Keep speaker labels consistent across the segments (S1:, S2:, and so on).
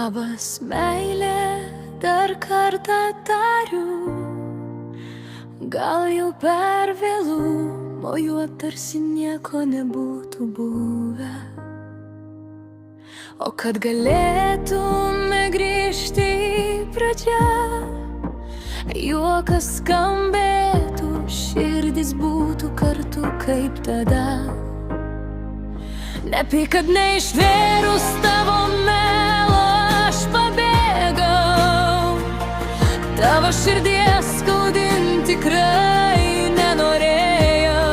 S1: Labas, meilė, dar kartą tariu, gal jau per vėlų, mojuot tarsi nieko nebūtų buvę. O kad galėtume grįžti į pradžią, juokas skambėtų, širdis būtų kartu kaip tada. Nepyk, kad neištvėrus tavo melo aš pabėgau, tavo širdies skaudint tikrai nenorėjau,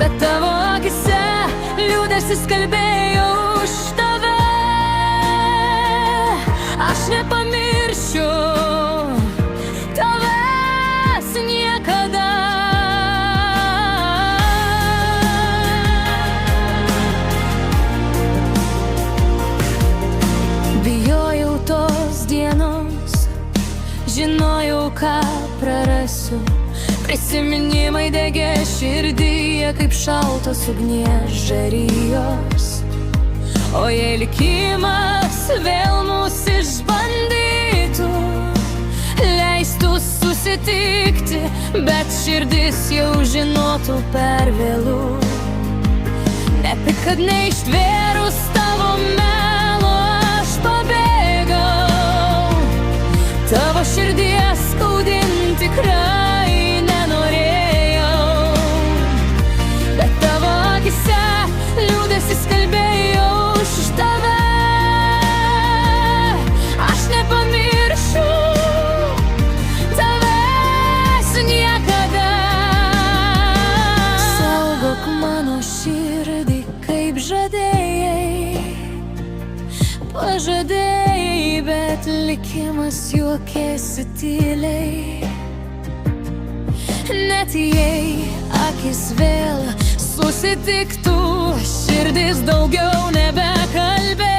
S1: bet tavo akise liūdesis kalbėjau už tave. Aš nepamiršiu tavęs niekada. Bijojau tos dienos, žinojau, ką prarasiu. Prisiminimai degė širdyje kaip šaltos ugnies žarijos. O jei likimas vėl mus išbandytų, leistų susitikti, bet širdis jau žinotų per vėlų. Nepyk, kad neištvėrus tavo melo aš pabėgau, tavo širdies skaudint tikrai nenorėjau, bet tavo akise liūdesis kalbėjau už tave. Aš nepamiršiu tavęs niekada. Saugok mano širdį, kaip žadėjai, pažadėjai, bet likimas juokėsi tyliai. Net jei akis vėl susitiktų, širdis daugiau nebekalbėtų.